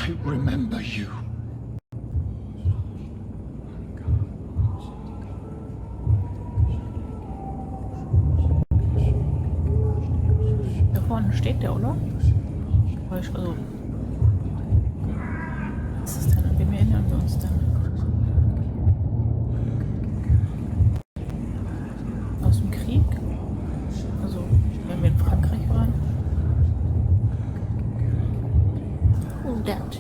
I remember you. Da vorne steht der, oder? Also. Was ist das denn? An wen erinnern wir uns denn? Aus dem Krieg? Also, wenn wir in Frankreich waren. Oh, that.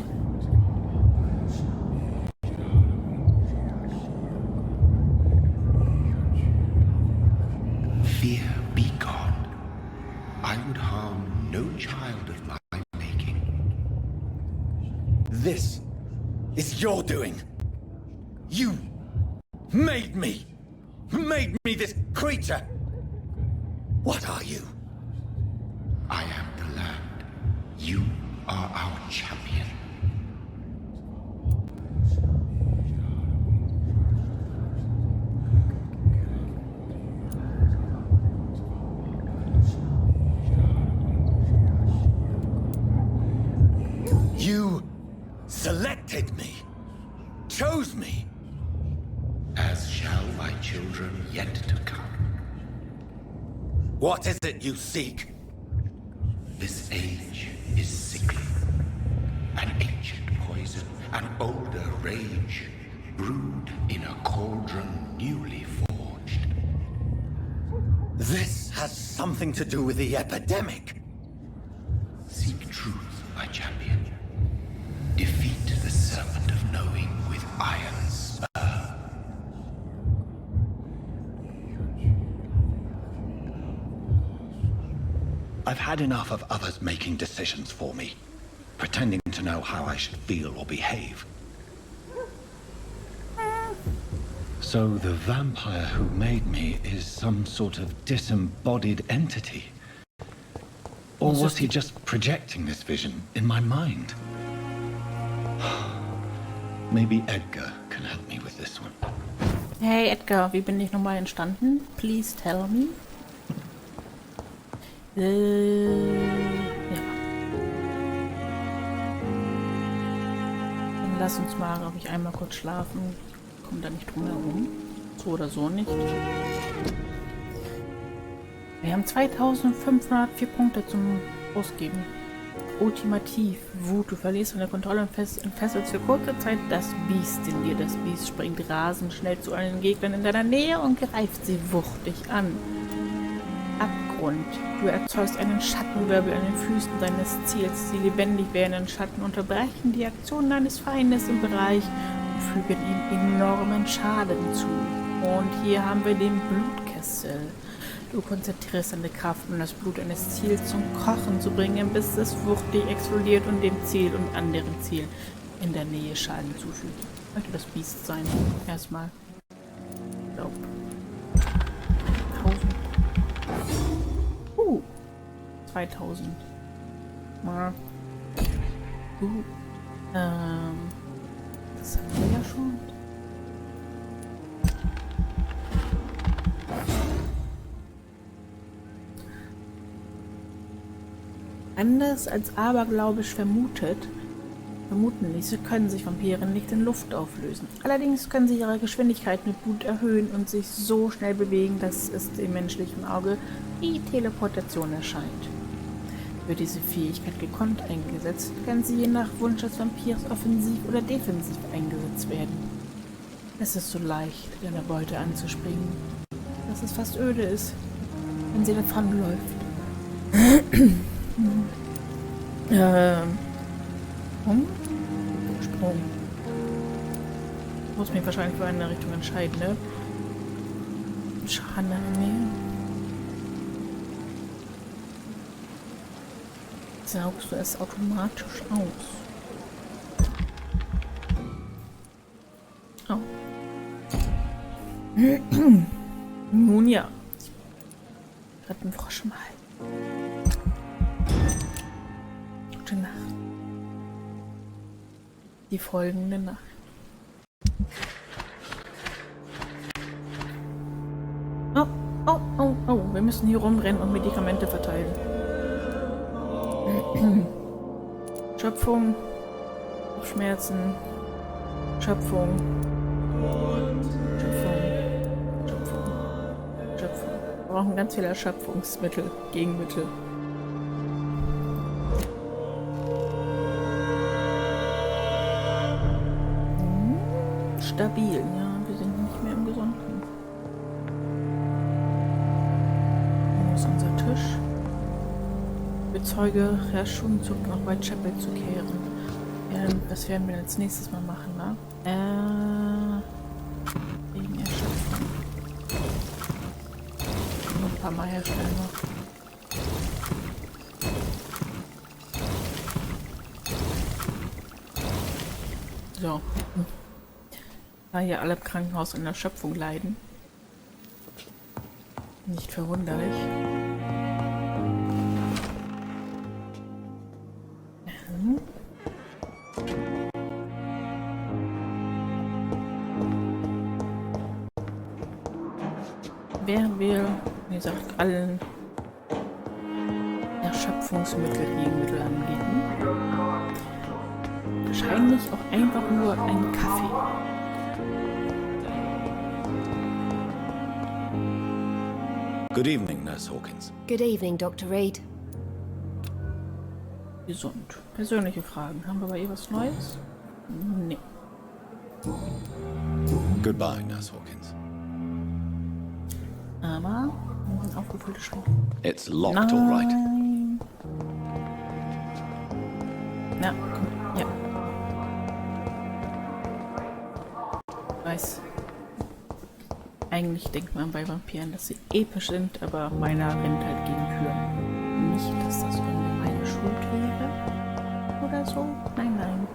Fear be gone. I would harm no child of my making. This is your doing. You made me this creature. What are you? I am the land. You are our champion. You selected me, chose me. As shall my children yet to come. What is it you seek? This age is sickly. An ancient poison, an older rage, brewed in a cauldron newly forged. This has something to do with the epidemic. Seek truth, my champion. Defeat the serpent of knowing with iron spur. I've had enough of others making decisions for me, pretending to know how I should feel or behave. So the vampire who made me is some sort of disembodied entity? Or was he just projecting this vision in my mind? Maybe Edgar can help me with this one. Hey Edgar, wie bin ich nochmal entstanden? Please tell me. Ja. Dann lass uns mal, glaube ich, einmal kurz schlafen. Ich komme da nicht drum herum. So oder so nicht. Wir haben 2504 Punkte zum Ausgeben. Ultimativ. Wut. Du verlierst deine Kontrolle und entfesselst für kurze Zeit das Biest in dir. Das Biest springt rasend schnell zu allen Gegnern in deiner Nähe und greift sie wuchtig an. Abgrund. Du erzeugst einen Schattenwirbel an den Füßen deines Ziels. Die lebendig werdenden Schatten unterbrechen die Aktion deines Feindes im Bereich und fügen ihm enormen Schaden zu. Und hier haben wir den Blutkessel. Du konzentrierst deine Kraft, um das Blut eines Ziels zum Kochen zu bringen, bis es wuchtig explodiert und dem Ziel und anderen Zielen in der Nähe Schaden zufügt. Möchte das Biest sein. Erstmal. Ich glaube. 2000. Mal. Das haben wir ja schon. Anders als abergläubisch vermuten ließe, können sich Vampire nicht in Luft auflösen. Allerdings können sie ihre Geschwindigkeit mit Blut erhöhen und sich so schnell bewegen, dass es dem menschlichen Auge wie Teleportation erscheint. Wird diese Fähigkeit gekonnt eingesetzt, kann sie je nach Wunsch des Vampirs offensiv oder defensiv eingesetzt werden. Es ist so leicht, eine Beute anzuspringen, dass es fast öde ist, wenn sie davon läuft. Sprung. Muss mich wahrscheinlich für eine Richtung entscheiden, ne? Schaden nehmen. Saugst du es automatisch aus? Oh. Nun ja. Retten Frosch mal. Gute Nacht. Die folgende Nacht. Oh, oh, oh, oh. Wir müssen hier rumrennen und Medikamente verteilen. Schöpfung. Kopfschmerzen, Schöpfung, Schöpfung, Schöpfung, Schöpfung. Wir brauchen ganz viele Erschöpfungsmittel, Gegenmittel. Stabil, ja, wir sind nicht mehr im Gesunden. Wo ist unser Tisch? Bezeuge Herrschung zurück nach Whitechapel zu kehren. Das werden wir als nächstes mal machen, ne? Wegen Erschöpfung. Noch ein paar Mal herstellen noch. So. Da hier alle im Krankenhaus in Erschöpfung leiden. Nicht verwunderlich. Während wir, wie gesagt, allen Erschöpfungsmittel, Gegenmittel anbieten, wahrscheinlich auch einfach nur einen Kaffee. Good evening, Nurse Hawkins. Good evening, Dr. Reid. Gesund. Persönliche Fragen. Haben wir bei ihr was Neues? Nee. Goodbye, Nurse Hawkins. Aber wir sind aufgefüllte Schränke. It's locked, all right. Ja, komm, ja. Weiß. Eigentlich denkt man bei Vampiren, dass sie episch sind, aber meiner rennt halt gegen Türen. Nicht, dass das irgendwie meine Schuld wäre. Oder so. Nein, nein.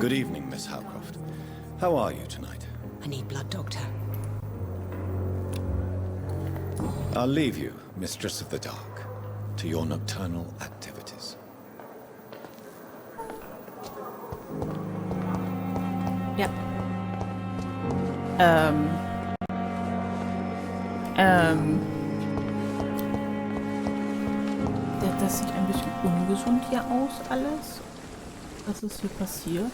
Good evening, Miss Howcroft. How are you tonight? I need blood, Doctor. I'll leave you, Mistress of the Dark, to your nocturnal activities. Ja. Das sieht ein bisschen ungesund hier aus, alles. Was ist hier passiert?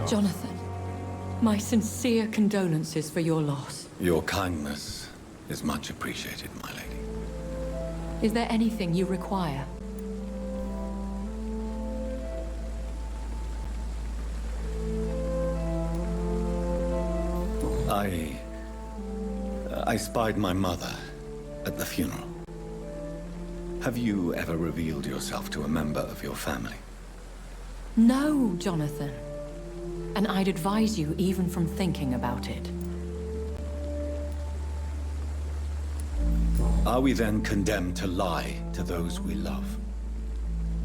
Jonathan, my sincere condolences for your loss. Your kindness is much appreciated, my lady. Is there anything you require? I spied my mother at the funeral. Have you ever revealed yourself to a member of your family? No, Jonathan. And I'd advise you even from thinking about it. Are we then condemned to lie to those we love?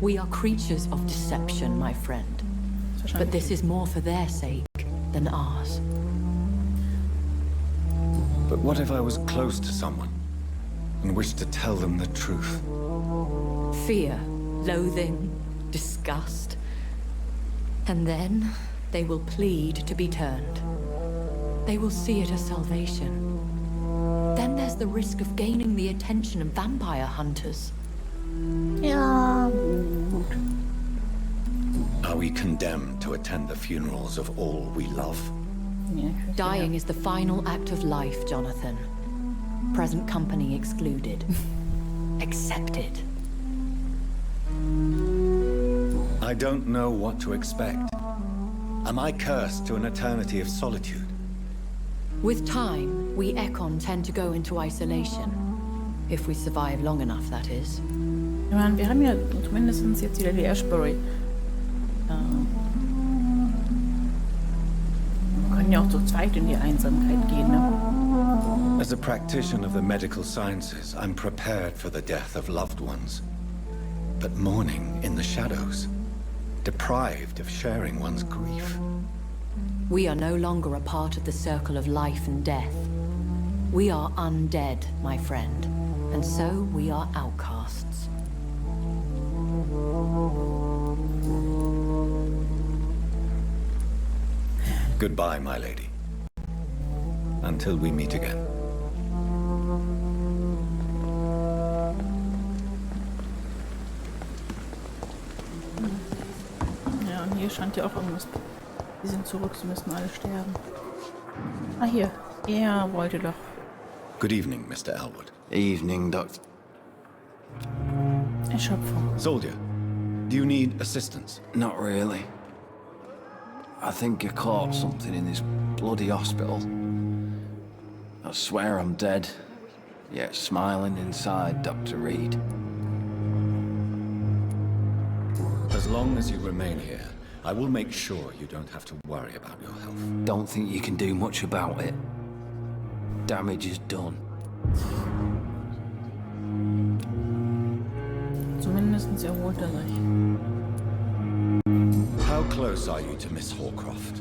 We are creatures of deception, my friend. But this is more for their sake than ours. But what if I was close to someone and wished to tell them the truth? Fear, loathing, disgust. And then they will plead to be turned. They will see it as salvation. Then there's the risk of gaining the attention of vampire hunters. Ja, gut. Are we condemned to attend the funerals of all we love? Ja, Dying is the final act of life, Jonathan. Present company excluded. Accepted. I don't know what to expect. Am I cursed to an eternity of solitude? With time, we Ekon tend to go into isolation. If we survive long enough, that is. Ich meine, wir haben ja zumindest jetzt wieder die Ashbury. Wir können ja auch zu zweit in die Einsamkeit gehen, ne? As a practitioner of the medical sciences, I'm prepared for the death of loved ones. But mourning in the shadows, deprived of sharing one's grief. We are no longer a part of the circle of life and death. We are undead, my friend, and so we are outcasts. Goodbye, my lady. Until we meet again. hier scheint ja auch irgendwas. Die sind zurück, sie müssen alle sterben. Ah, hier. Er wollte doch. Good evening, Mr. Elwood. Evening, Doctor. Erschöpfung. Soldier, do you need assistance? Not really. I think I caught something in this bloody hospital. I swear I'm dead, yet smiling inside, Dr. Reid. As long as you remain here, I will make sure you don't have to worry about your health. Don't think you can do much about it. Damage is done. Zumindest erholt er sich. How close are you to Miss Horcroft?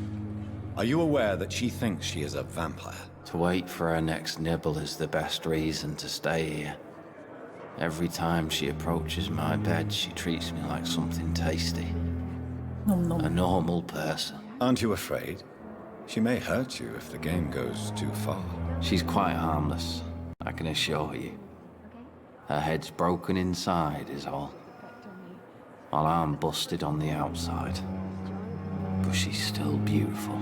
Are you aware that she thinks she is a vampire? To wait for her next nibble is the best reason to stay here. Every time she approaches my bed, she treats me like something tasty. Nom nom. A normal person. Aren't you afraid? She may hurt you if the game goes too far. She's quite harmless, I can assure you. Her head's broken inside is all. While I'm busted on the outside. But she's still beautiful.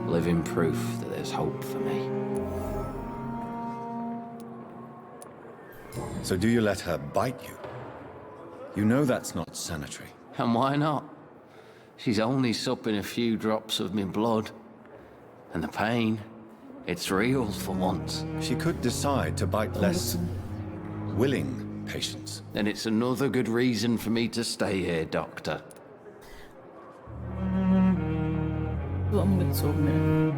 Living proof that there's hope for me. So do you let her bite you? You know that's not sanitary. And why not? She's only supping a few drops of me blood. And the pain, it's real for once. She could decide to bite less willing patients. Then it's another good reason for me to stay here, Doctor. So umgezogen.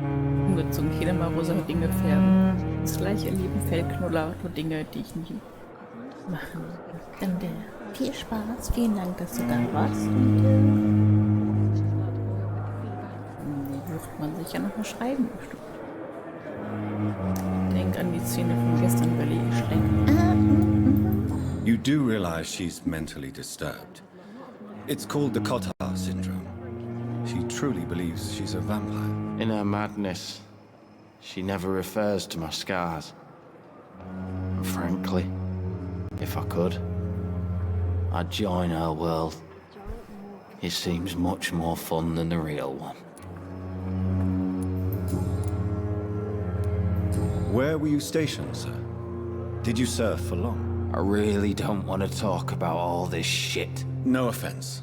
Jeder mal rosa Dinge färben. Das gleiche Leben, Fellknuller, nur Dinge, die ich nie machen will. Dann viel Spaß, vielen Dank, dass du da warst. Und wird man sich ja noch mal schreiben, bestimmt. Denk an die Szene von gestern, weil ich You do realize she's mentally disturbed. It's called the Cotard syndrome. She truly believes she's a vampire. In her madness, she never refers to my scars. And frankly, if I could, I'd join her world. It seems much more fun than the real one. Where were you stationed, sir? Did you serve for long? I really don't want to talk about all this shit. No offense.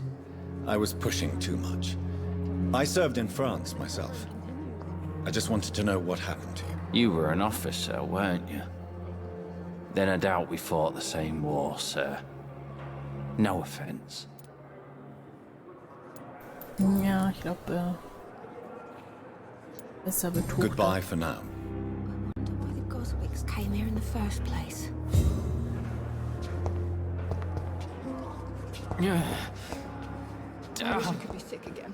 I was pushing too much. I served in France myself. I just wanted to know what happened to you. You were an officer, weren't you? Then I doubt we fought the same war, sir. No offense. Ja, ich glaube, besser betucht. Goodbye for now. Why the Goswicks came here in the first place? Yeah. I wish I could be sick again.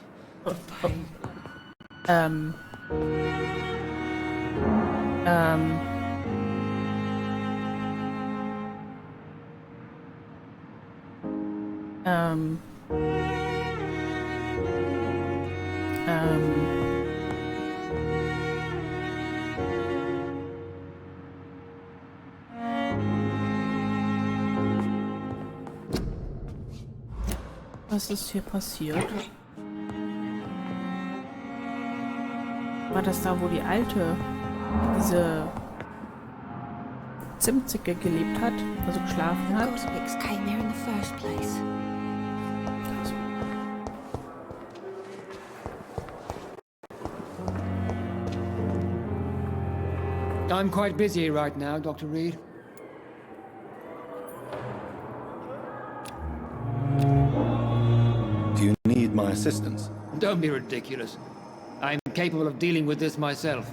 Was ist hier passiert? War das da, wo die Alte, diese Zimtzicke gelebt hat, also geschlafen hat? Goswicks came here in the first place. I'm quite busy right now, Dr. Reid. Do you need my assistance? Don't be ridiculous. I'm capable of dealing with this myself.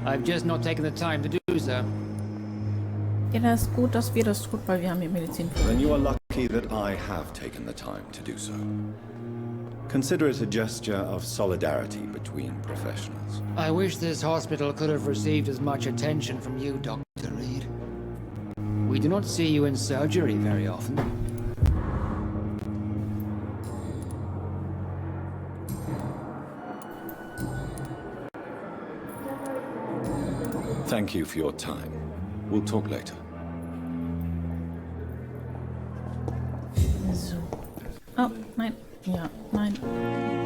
I've just not taken the time to do so. Ja, das ist gut, dass wir das tun, weil wir haben hier Medizin. Then you are lucky that I have taken the time to do so. Consider it a gesture of solidarity between professionals. I wish this hospital could have received as much attention from you, Dr. Reid. We do not see you in surgery very often. Thank you for your time. We'll talk later. So. Oh, nein. Ja, nein.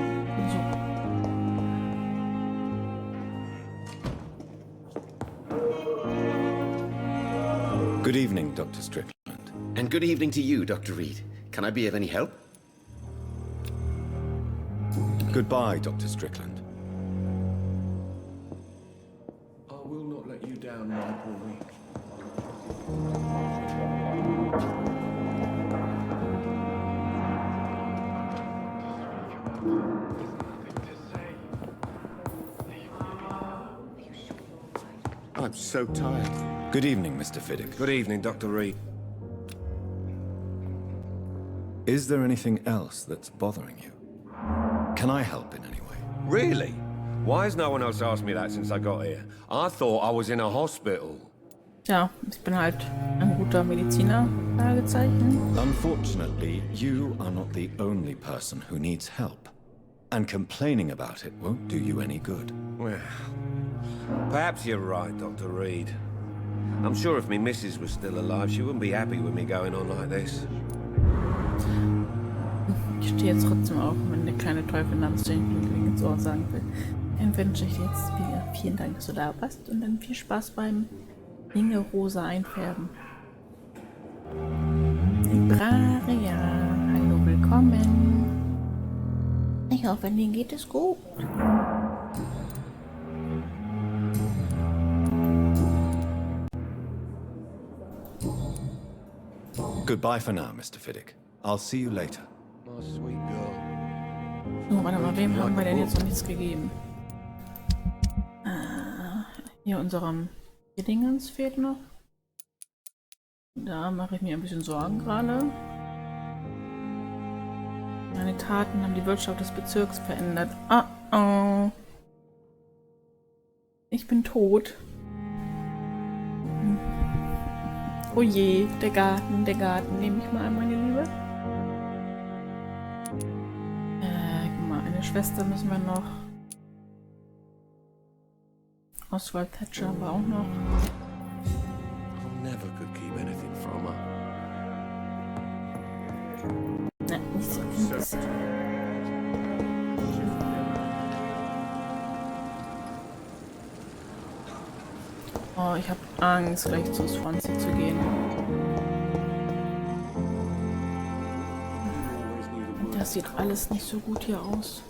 Good evening, Dr. Strickland. And good evening to you, Dr. Reid. Can I be of any help? Goodbye, Dr. Strickland. I will not let you down, my boy. I'm so tired. Good evening, Mr. Fiddick. Good evening, Dr. Reid. Is there anything else that's bothering you? Can I help in any way? Really? Why has no one else asked me that since I got here? I thought I was in a hospital. Tja, ich bin halt ein guter Mediziner, Fragezeichen. Unfortunately, you are not the only person who needs help. And complaining about it won't do you any good. Well, perhaps you're right, Dr. Reid. I'm sure if me missus was still alive, she wouldn't be happy with me going on like this. Ich stehe jetzt trotzdem auf, wenn der kleine Teufel namens Jane ins Ohr sagen will. Dann wünsche ich dir jetzt wieder vielen Dank, dass du da warst und dann viel Spaß beim Dinge rosa einfärben. Libraria, hallo, willkommen. Ich hoffe, Ihnen geht es gut. Goodbye for now, Mr. Fiddick. I'll see you later. My sweet girl. So, warte mal, wem haben wir denn jetzt noch nichts gegeben? Hier unserem Dingens fehlt noch. Da mache ich mir ein bisschen Sorgen gerade. Meine Taten haben die Wirtschaft des Bezirks verändert. Oh oh. Ich bin tot. Oh je, der Garten, nehme ich mal an, meine Liebe. Guck mal, eine Schwester müssen wir noch. Oswald Thatcher war auch noch. I never could keep anything from her. Ne, nicht so. Mist. Oh, ich habe Angst, gleich zu Swansea zu gehen. Das sieht alles nicht so gut hier aus.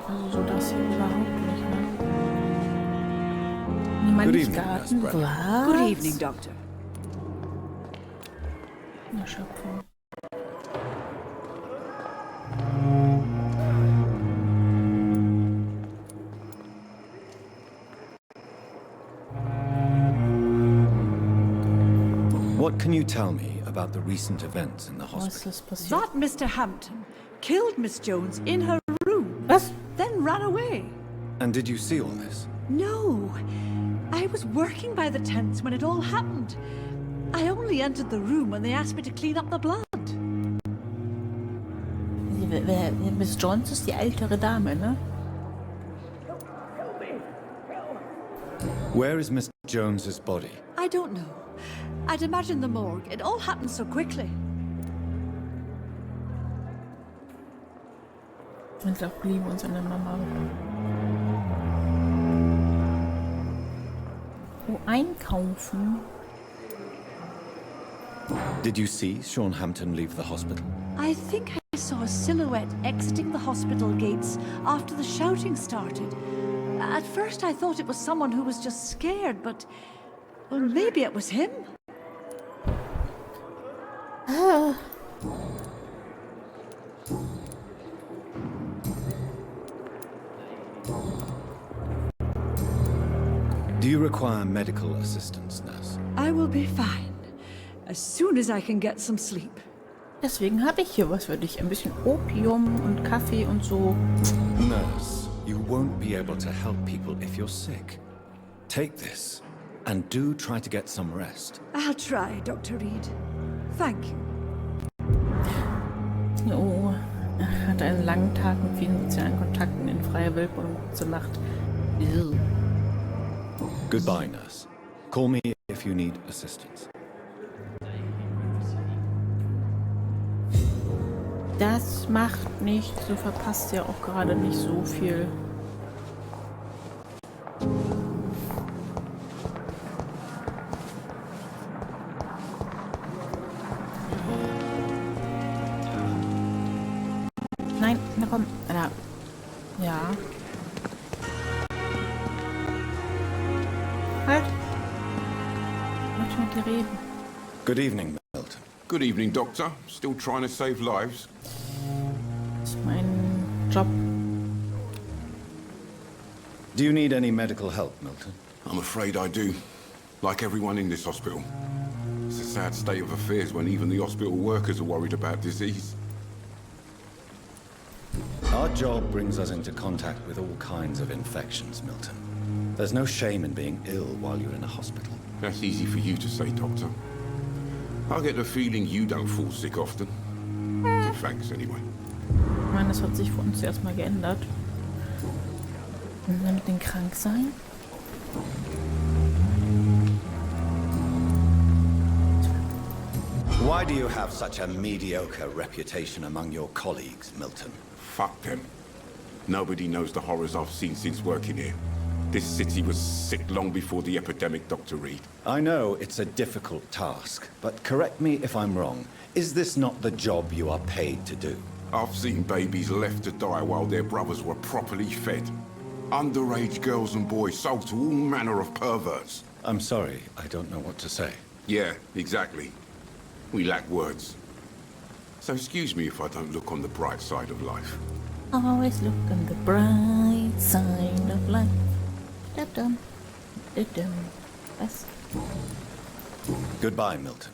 Also so das hier überhaupt nicht, ne? Niemand im Garten. Was? Good evening, Doctor. Na, Schöpfung. What can you tell me about the recent events in the Was hospital? ist passiert? That Mr. Hampton killed Miss Jones in her room, Was? then ran away. And did you see all this? No, I was working by the tents when it all happened. I only entered the room when they asked me to clean up the blood. Miss Jones ist die ältere Dame, ne? Where is Miss Jones's body? I don't know. I'd imagine the morgue. It all happened so quickly. Ich glaube, wir lieben uns an der Mama. Oh, einkaufen. Did you see Sean Hampton leave the hospital? I think I saw a silhouette exiting the hospital gates after the shouting started. At first I thought it was someone who was just scared, but... well, maybe it was him. Do you require medical assistance, nurse? I will be fine. As soon as I can get some sleep. Deswegen habe ich hier was für dich. Ein bisschen Opium und Kaffee und so. Nurse, you won't be able to help people if you're sick. Take this, and do try to get some rest. I'll try, Dr. Reid. Thank you. Oh, er hatte einen langen Tag mit vielen sozialen Kontakten in freier Wildbahn und kurze Nacht. Ew. Goodbye, nurse. Call me if you need assistance. Das macht nichts. Du verpasst ja auch gerade nicht so viel. mehr reden. Good evening, Milton. Good evening, Doctor. Still trying to save lives? Das ist mein Job. Do you need any medical help, Milton? I'm afraid I do. Like everyone in this hospital. It's a sad state of affairs when even the hospital workers are worried about disease. Our job brings us into contact with all kinds of infections, Milton. There's no shame in being ill while you're in a hospital. That's easy for you to say, Doctor. I get the feeling you don't fall sick often. Thanks, anyway. Ich meine, das hat sich für uns erstmal geändert. Müssen wir mit denen krank sein? Why do you have such a mediocre reputation among your colleagues, Milton? Fuck them. Nobody knows the horrors I've seen since working here. This city was sick long before the epidemic, Dr. Reid. I know it's a difficult task, but correct me if I'm wrong. Is this not the job you are paid to do? I've seen babies left to die while their brothers were properly fed. Underage girls and boys sold to all manner of perverts. I'm sorry, I don't know what to say. Yeah, exactly. We lack words. So excuse me if I don't look on the bright side of life. Always look on the bright side of life. Da-dum, da-dum. Was? Goodbye, Milton.